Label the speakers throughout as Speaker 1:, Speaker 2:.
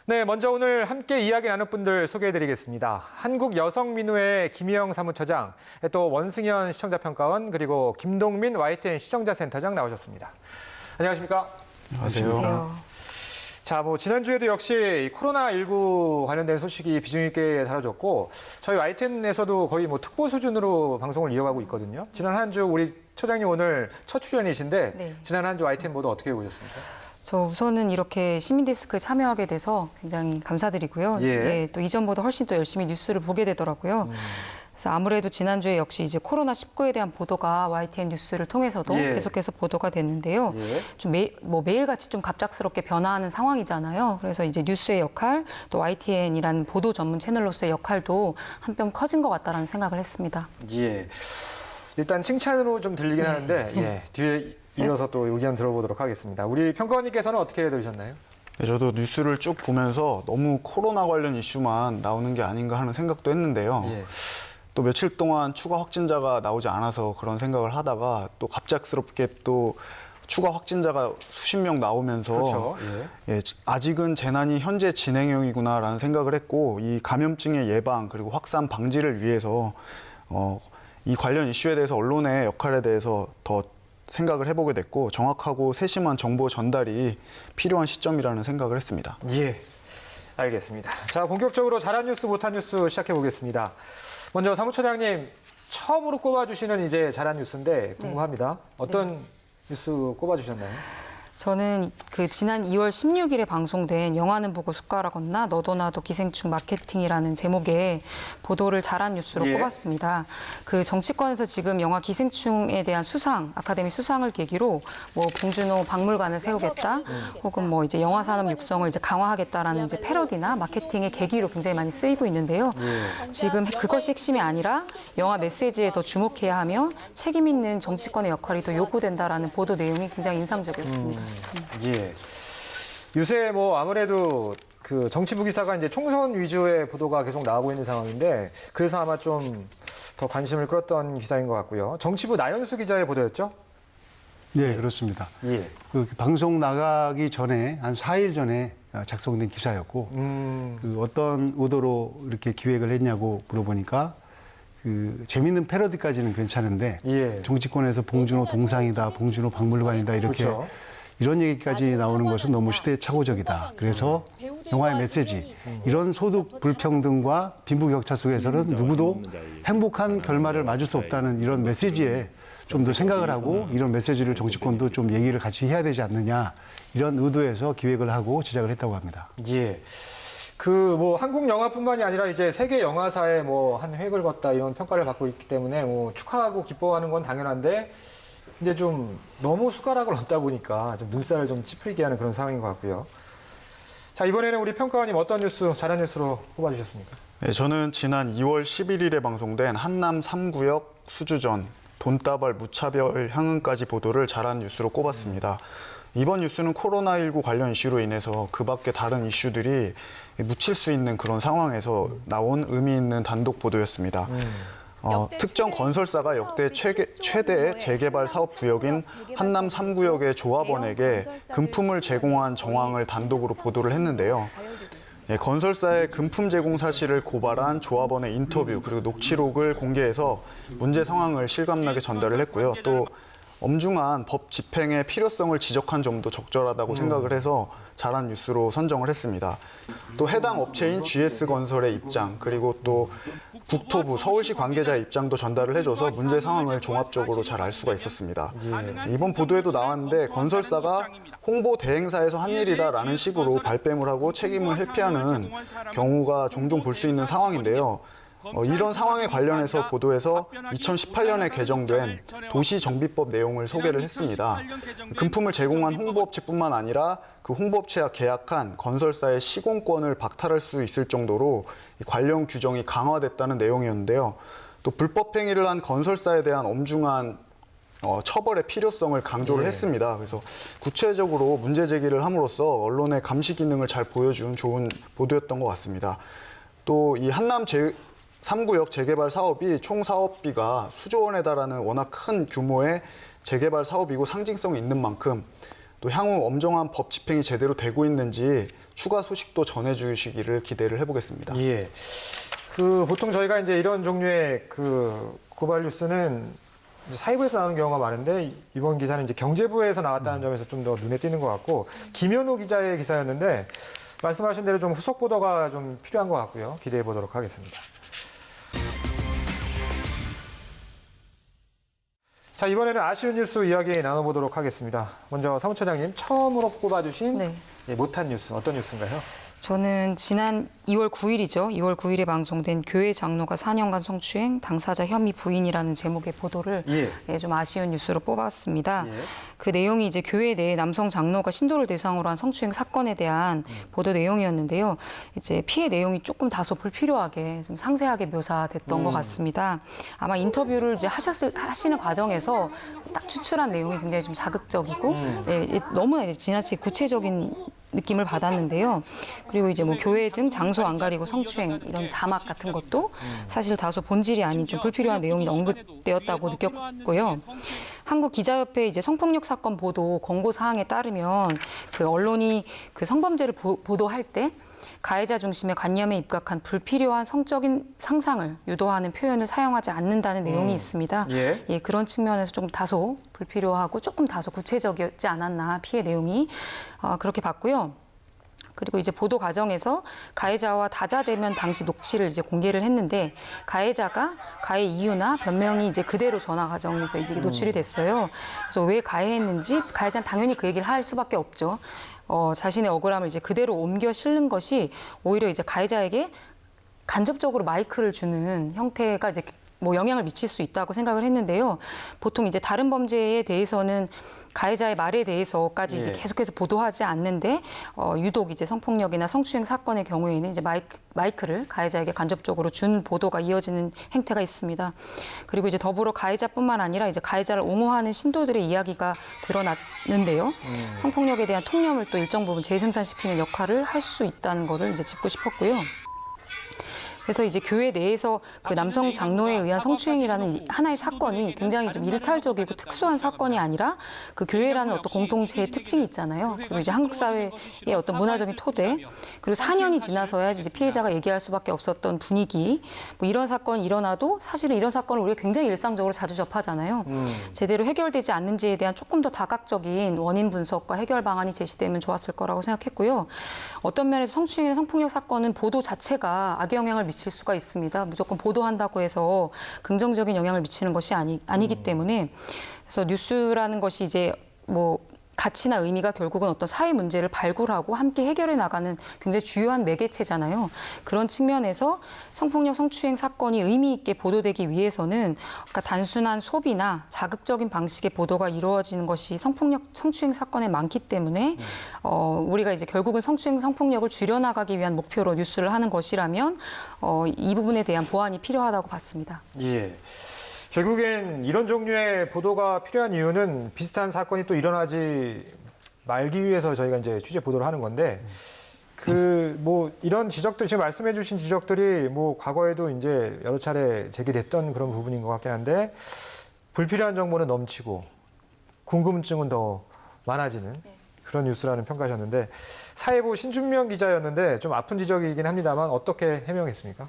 Speaker 1: 네, 먼저 오늘 함께 이야기 나눌 분들 소개해드리겠습니다. 한국여성민우회 김희영 사무처장, 또 원승현 시청자평가원, 그리고 김동민 YTN 시청자센터장 나오셨습니다. 안녕하십니까?
Speaker 2: 안녕하세요.
Speaker 1: 자, 지난주에도 역시 코로나19 관련된 소식이 비중 있게 다뤄졌고, 저희 YTN에서도 거의 특보 수준으로 방송을 이어가고 있거든요. 지난 한 주 우리 처장님 오늘 첫 출연이신데,
Speaker 2: 네.
Speaker 1: 지난 한 주 YTN 모두 어떻게 보셨습니까?
Speaker 2: 저 우선은 이렇게 시민데스크에 참여하게 돼서 굉장히 감사드리고요.
Speaker 1: 예.
Speaker 2: 또 이전보다 훨씬 또 열심히 뉴스를 보게 되더라고요. 그래서 아무래도 지난주에 역시 이제 코로나19에 대한 보도가 YTN 뉴스를 통해서도
Speaker 1: 예.
Speaker 2: 계속해서 보도가 됐는데요.
Speaker 1: 예.
Speaker 2: 좀 매일같이 좀 갑작스럽게 변화하는 상황이잖아요. 그래서 이제 뉴스의 역할, 또 YTN이라는 보도 전문 채널로서의 역할도 한 뼘 커진 것 같다라는 생각을 했습니다.
Speaker 1: 예. 일단 칭찬으로 좀 들리긴 하는데, 예. 뒤에 이어서 또 의견 들어보도록 하겠습니다. 우리 평가원님께서는 어떻게 들으셨나요?
Speaker 3: 네, 저도 뉴스를 쭉 보면서 너무 코로나 관련 이슈만 나오는 게 아닌가 하는 생각도 했는데요.
Speaker 1: 예.
Speaker 3: 또 며칠 동안 추가 확진자가 나오지 않아서 그런 생각을 하다가 또 갑작스럽게 또 추가 확진자가 수십 명 나오면서
Speaker 1: 그렇죠.
Speaker 3: 예, 아직은 재난이 현재 진행형이구나라는 생각을 했고, 이 감염증의 예방 그리고 확산 방지를 위해서 이 관련 이슈에 대해서 언론의 역할에 대해서 더 생각을 해보게 됐고, 정확하고 세심한 정보 전달이 필요한 시점이라는 생각을 했습니다.
Speaker 1: 예, 알겠습니다. 자, 본격적으로 잘한 뉴스, 못한 뉴스 시작해 보겠습니다. 먼저 사무처장님 처음으로 꼽아주시는 이제 잘한 뉴스인데 궁금합니다. 어떤 뉴스 꼽아주셨나요?
Speaker 2: 저는 지난 2월 16일에 방송된 영화는 보고 숟가락 얹나 너도 나도 기생충 마케팅이라는 제목의 보도를 잘한 뉴스로 꼽았습니다. 그 정치권에서 지금 영화 기생충에 대한 아카데미 수상을 계기로 봉준호 박물관을 세우겠다, 혹은 이제 영화 산업 육성을 이제 강화하겠다라는 이제 패러디나 마케팅의 계기로 굉장히 많이 쓰이고 있는데요. 지금 그것이 핵심이 아니라 영화 메시지에 더 주목해야 하며 책임 있는 정치권의 역할이 더 요구된다라는 보도 내용이 굉장히 인상적이었습니다.
Speaker 1: 예. 요새 아무래도 그 정치부 기사가 이제 총선 위주의 보도가 계속 나오고 있는 상황인데, 그래서 아마 좀 더 관심을 끌었던 기사인 것 같고요. 정치부 나연수 기자의 보도였죠?
Speaker 4: 네, 그렇습니다.
Speaker 1: 예.
Speaker 4: 그 방송 나가기 전에 한 4일 전에 작성된 기사였고, 어떤 의도로 이렇게 기획을 했냐고 물어보니까 재밌는 패러디까지는 괜찮은데,
Speaker 1: 예.
Speaker 4: 정치권에서 봉준호 동상이다, 봉준호 박물관이다 이렇게
Speaker 1: 그렇죠.
Speaker 4: 이런 얘기까지 나오는 것은 너무 시대착오적이다. 그래서 영화의 메시지, 이런 소득 불평등과 빈부격차 속에서는 누구도 행복한 결말을 맞을 수 없다는 이런 메시지에 좀 더 생각을 하고, 이런 메시지를 정치권도 좀 얘기를 같이 해야 되지 않느냐, 이런 의도에서 기획을 하고 제작을 했다고 합니다.
Speaker 1: 예. 한국 영화뿐만이 아니라 이제 세계 영화사에 한 획을 걷다 이런 평가를 받고 있기 때문에 축하하고 기뻐하는 건 당연한데, 이제 좀 너무 숟가락을 얹다 보니까 좀 눈살을 좀 찌푸리게 하는 그런 상황인 것 같고요. 자, 이번에는 우리 평가원님 어떤 뉴스, 잘한 뉴스로 꼽아주셨습니까?
Speaker 3: 네, 저는 지난 2월 11일에 방송된 한남 3구역 수주전 돈다발 무차별 향응까지 보도를 잘한 뉴스로 꼽았습니다. 이번 뉴스는 코로나19 관련 이슈로 인해서 그 밖에 다른 이슈들이 묻힐 수 있는 그런 상황에서 나온 의미 있는 단독 보도였습니다. 특정 건설사가 역대 최대 재개발 사업 구역인 한남 3구역의 조합원에게 금품을 제공한 정황을 단독으로 보도를 했는데요. 건설사의 금품 제공 사실을 고발한 조합원의 인터뷰 그리고 녹취록을 공개해서 문제 상황을 실감나게 전달을 했고요. 또 엄중한 법 집행의 필요성을 지적한 점도 적절하다고 생각을 해서 잘한 뉴스로 선정을 했습니다. 또 해당 업체인 GS건설의 입장, 그리고 또 국토부, 서울시 관계자의 입장도 전달을 해줘서 문제 상황을 종합적으로 잘 알 수가 있었습니다. 이번 보도에도 나왔는데, 건설사가 홍보 대행사에서 한 일이다라는 식으로 발뺌을 하고 책임을 회피하는 경우가 종종 볼 수 있는 상황인데요. 이런 상황에 관련해서 보도에서 2018년에 개정된 도시정비법 내용을 소개를 했습니다. 금품을 제공한 홍보업체뿐만 아니라 그 홍보업체와 계약한 건설사의 시공권을 박탈할 수 있을 정도로 관련 규정이 강화됐다는 내용이었는데요. 또 불법 행위를 한 건설사에 대한 엄중한 처벌의 필요성을 강조를 했습니다. 그래서 구체적으로 문제 제기를 함으로써 언론의 감시 기능을 잘 보여준 좋은 보도였던 것 같습니다. 또 이 한남 3구역 재개발 사업이 총 사업비가 수조 원에 달하는 워낙 큰 규모의 재개발 사업이고 상징성이 있는 만큼 또 향후 엄정한 법 집행이 제대로 되고 있는지 추가 소식도 전해주시기를 기대를 해보겠습니다.
Speaker 1: 예. 그 보통 저희가 이제 이런 종류의 그 고발 뉴스는 이제 사회부에서 나오는 경우가 많은데 이번 기사는 이제 경제부에서 나왔다는 점에서 좀 더 눈에 띄는 것 같고 김현우 기자의 기사였는데 말씀하신 대로 좀 후속 보도가 좀 필요한 것 같고요. 기대해 보도록 하겠습니다. 자, 이번에는 아쉬운 뉴스 이야기 나눠보도록 하겠습니다. 먼저 사무처장님 처음으로 꼽아주신
Speaker 2: 네.
Speaker 1: 예, 못한 뉴스 어떤 뉴스인가요?
Speaker 2: 저는 지난 2월 9일이죠. 2월 9일에 방송된 교회 장로가 4년간 성추행, 당사자 혐의 부인이라는 제목의 보도를 좀 아쉬운 뉴스로 뽑았습니다. 그 내용이 이제 교회 내 남성 장로가 신도를 대상으로 한 성추행 사건에 대한 보도 내용이었는데요. 이제 피해 내용이 조금 다소 불필요하게 좀 상세하게 묘사됐던 것 같습니다. 아마 인터뷰를 이제 하시는 과정에서 딱 추출한 내용이 굉장히 좀 자극적이고 너무나 이제 지나치게 구체적인 느낌을 받았는데요. 그리고 이제 뭐 교회 등 장소 안 가리고 성추행 이런 자막 같은 것도 사실 다소 본질이 아닌 좀 불필요한 내용이 언급되었다고 느꼈고요. 한국기자협회 이제 성폭력 사건 보도 권고 사항에 따르면 그 언론이 그 성범죄를 보도할 때 가해자 중심의 관념에 입각한 불필요한 성적인 상상을 유도하는 표현을 사용하지 않는다는 내용이 있습니다. 예, 그런 측면에서 좀 다소 불필요하고 조금 다소 구체적이지 않았나 피해 내용이 그렇게 봤고요. 그리고 이제 보도 과정에서 가해자와 다자대면 당시 녹취를 이제 공개를 했는데 가해자가 가해 이유나 변명이 이제 그대로 전화 과정에서 이제 노출이 됐어요. 그래서 왜 가해했는지 가해자는 당연히 그 얘기를 할 수밖에 없죠. 자신의 억울함을 이제 그대로 옮겨 실는 것이 오히려 이제 가해자에게 간접적으로 마이크를 주는 형태가 이제 뭐 영향을 미칠 수 있다고 생각을 했는데요. 보통 이제 다른 범죄에 대해서는 가해자의 말에 대해서까지 이제 계속해서 보도하지 않는데 유독 이제 성폭력이나 성추행 사건의 경우에는 이제 마이크를 가해자에게 간접적으로 준 보도가 이어지는 행태가 있습니다. 그리고 이제 더불어 가해자뿐만 아니라 이제 가해자를 옹호하는 신도들의 이야기가 드러났는데요. 성폭력에 대한 통념을 또 일정 부분 재생산시키는 역할을 할 수 있다는 거를 이제 짚고 싶었고요. 그래서 이제 교회 내에서 그 남성 장로에 의한 성추행이라는 하나의 사건이 굉장히 좀 일탈적이고 특수한 사건이 아니라 그 교회라는 어떤 공동체의 특징이 있잖아요. 그리고 이제 한국 사회의 어떤 문화적인 토대, 그리고 4년이 지나서야 이제 피해자가 얘기할 수밖에 없었던 분위기, 뭐 이런 사건이 일어나도 사실은 이런 사건을 우리가 굉장히 일상적으로 자주 접하잖아요. 제대로 해결되지 않는지에 대한 조금 더 다각적인 원인 분석과 해결 방안이 제시되면 좋았을 거라고 생각했고요. 어떤 면에서 성추행이나 성폭력 사건은 보도 자체가 악영향을 미칠 수가 있습니다. 무조건 보도한다고 해서 긍정적인 영향을 미치는 것이 아니기 때문에 그래서 뉴스라는 것이 이제 뭐 가치나 의미가 결국은 어떤 사회 문제를 발굴하고 함께 해결해 나가는 굉장히 주요한 매개체잖아요. 그런 측면에서 성폭력, 성추행 사건이 의미 있게 보도되기 위해서는 그러니까 단순한 소비나 자극적인 방식의 보도가 이루어지는 것이 성폭력, 성추행 사건에 많기 때문에 우리가 이제 결국은 성추행, 성폭력을 줄여나가기 위한 목표로 뉴스를 하는 것이라면 이 부분에 대한 보완이 필요하다고 봤습니다.
Speaker 1: 예. 결국엔 이런 종류의 보도가 필요한 이유는 비슷한 사건이 또 일어나지 말기 위해서 저희가 이제 취재 보도를 하는 건데 그 뭐 이런 지적들 지금 말씀해 주신 지적들이 뭐 과거에도 이제 여러 차례 제기됐던 그런 부분인 것 같긴 한데 불필요한 정보는 넘치고 궁금증은 더 많아지는 그런 뉴스라는 평가하셨는데 사회부 신준명 기자였는데 좀 아픈 지적이긴 합니다만 어떻게 해명했습니까?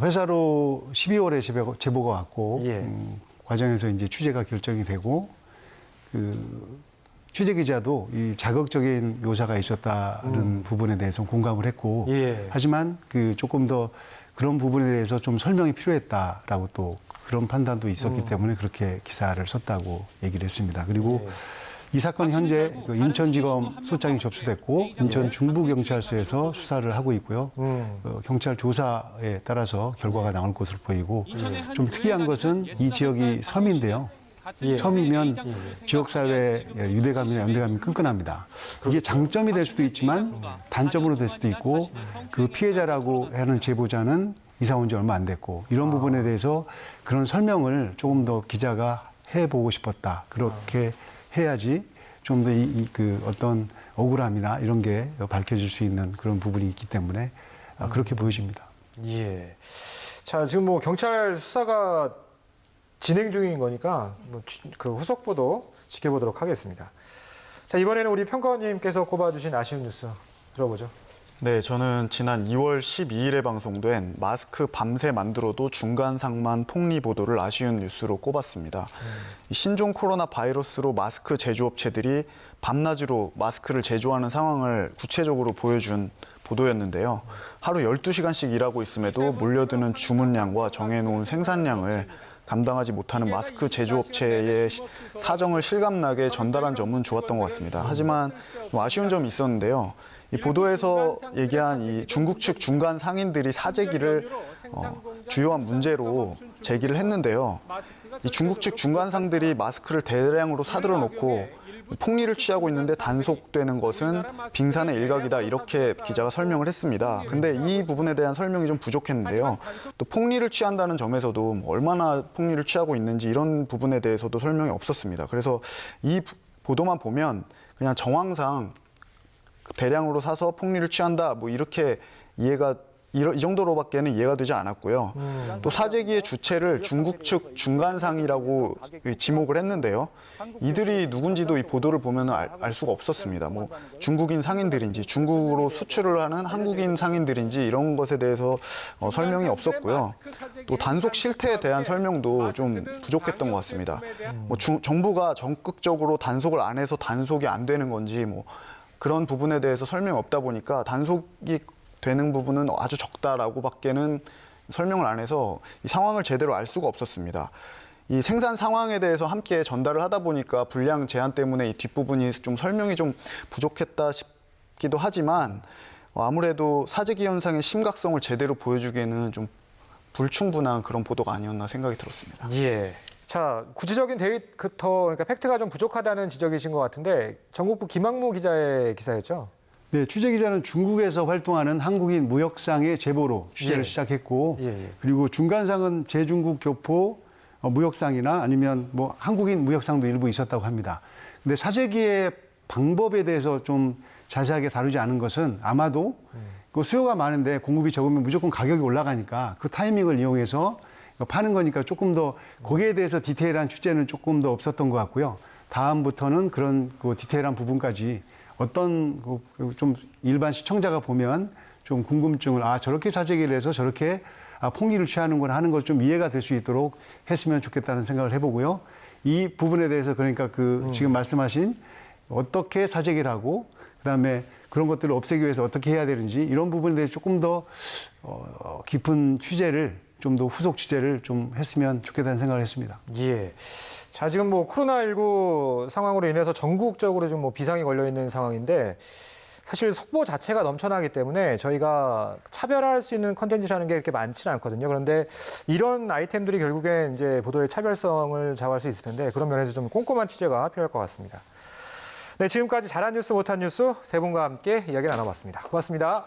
Speaker 4: 회사로 12월에 제보가 왔고 과정에서 이제 취재가 결정이 되고 그 취재 기자도 이 자극적인 묘사가 있었다는 부분에 대해서 공감을 했고 하지만 그 조금 더 그런 부분에 대해서 좀 설명이 필요했다라고 또 그런 판단도 있었기 때문에 그렇게 기사를 썼다고 얘기를 했습니다. 그리고 이 사건 현재 그 인천지검 소장이 접수됐고 인천 중부경찰서에서 수사를 하고 있고요. 경찰 조사에 따라서 결과가 나올 것으로 보이고 좀 특이한 것은 이 지역이 섬인데요. 섬이면 지역사회 유대감이나 연대감이 끈끈합니다. 이게 장점이 될 수도 있지만 단점으로 될 수도 있고 그 피해자라고 하는 제보자는 이사 온 지 얼마 안 됐고 이런 부분에 대해서 그런 설명을 조금 더 기자가 해보고 싶었다. 그렇게 해야지 좀 더 그 어떤 억울함이나 이런 게 밝혀질 수 있는 그런 부분이 있기 때문에 그렇게 보여집니다.
Speaker 1: 예. 자, 지금 뭐 경찰 수사가 진행 중인 거니까 뭐 그 후속 보도 지켜보도록 하겠습니다. 자, 이번에는 우리 평가원님께서 꼽아주신 아쉬운 뉴스 들어보죠.
Speaker 3: 네, 저는 지난 2월 12일에 방송된 마스크 밤새 만들어도 중간상만 폭리 보도를 아쉬운 뉴스로 꼽았습니다. 이 신종 코로나 바이러스로 마스크 제조업체들이 밤낮으로 마스크를 제조하는 상황을 구체적으로 보여준 보도였는데요. 하루 12시간씩 일하고 있음에도 몰려드는 주문량과 정해놓은 생산량을 감당하지 못하는 마스크 제조업체의 사정을 실감나게 전달한 점은 좋았던 것 같습니다. 하지만 좀 아쉬운 점이 있었는데요. 이 보도에서 얘기한 이 중국 측 중간 상인들이 사재기를 주요한 문제로 제기를 했는데요. 이 중국 측 중간상들이 마스크를 대량으로 사들여 놓고 폭리를 취하고 있는데 단속되는 것은 빙산의 일각이다, 이렇게 기자가 설명을 했습니다. 근데 이 부분에 대한 설명이 좀 부족했는데요. 또 폭리를 취한다는 점에서도 얼마나 폭리를 취하고 있는지 이런 부분에 대해서도 설명이 없었습니다. 그래서 이 보도만 보면 그냥 정황상 대량으로 사서 폭리를 취한다, 뭐 이렇게 이 정도로밖에는 이해가 되지 않았고요. 또 사재기의 주체를 중국 측 중간상이라고 지목을 했는데요. 이들이 누군지도 이 보도를 보면 알 수가 없었습니다. 뭐 중국인 상인들인지 중국으로 수출을 하는 한국인 상인들인지 이런 것에 대해서 설명이 없었고요. 또 단속 실태에 대한 설명도 좀 부족했던 것 같습니다. 뭐 정부가 적극적으로 단속을 안 해서 단속이 안 되는 건지 뭐 그런 부분에 대해서 설명이 없다 보니까 단속이 되는 부분은 아주 적다라고밖에는 설명을 안 해서 이 상황을 제대로 알 수가 없었습니다. 이 생산 상황에 대해서 함께 전달을 하다 보니까 분량 제한 때문에 이 뒷부분이 좀 설명이 좀 부족했다 싶기도 하지만 아무래도 사재기 현상의 심각성을 제대로 보여주기에는 좀 불충분한 그런 보도가 아니었나 생각이 들었습니다.
Speaker 1: 예. 자, 구체적인 데이터, 그러니까 팩트가 좀 부족하다는 지적이신 것 같은데 전국부 김학무 기자의 기사였죠?
Speaker 4: 네, 취재 기자는 중국에서 활동하는 한국인 무역상의 제보로 취재를 시작했고, 그리고 중간상은 제중국 교포 무역상이나 아니면 뭐 한국인 무역상도 일부 있었다고 합니다. 근데 사재기의 방법에 대해서 좀 자세하게 다루지 않은 것은 아마도 그 수요가 많은데 공급이 적으면 무조건 가격이 올라가니까 그 타이밍을 이용해서 파는 거니까 조금 더 거기에 대해서 디테일한 취재는 조금 더 없었던 것 같고요. 다음부터는 그런 그 디테일한 부분까지 어떤 좀 일반 시청자가 보면 좀 궁금증을 저렇게 사재기를 해서 저렇게 폭리를 취하는구나 하는 것 좀 이해가 될 수 있도록 했으면 좋겠다는 생각을 해보고요. 이 부분에 대해서 그러니까 지금 말씀하신 어떻게 사재기를 하고 그다음에 그런 것들을 없애기 위해서 어떻게 해야 되는지 이런 부분에 대해서 조금 더 깊은 취재를 좀 더 후속 취재를 좀 했으면 좋겠다는 생각을 했습니다.
Speaker 1: 예. 자, 지금 뭐 코로나19 상황으로 인해서 전국적으로 좀 뭐 비상이 걸려 있는 상황인데 사실 속보 자체가 넘쳐나기 때문에 저희가 차별화할 수 있는 컨텐츠라는 게 이렇게 많지는 않거든요. 그런데 이런 아이템들이 결국엔 이제 보도의 차별성을 좌우할 수 있을 텐데 그런 면에서 좀 꼼꼼한 취재가 필요할 것 같습니다. 네, 지금까지 잘한 뉴스 못한 뉴스 세 분과 함께 이야기 나눠봤습니다. 고맙습니다.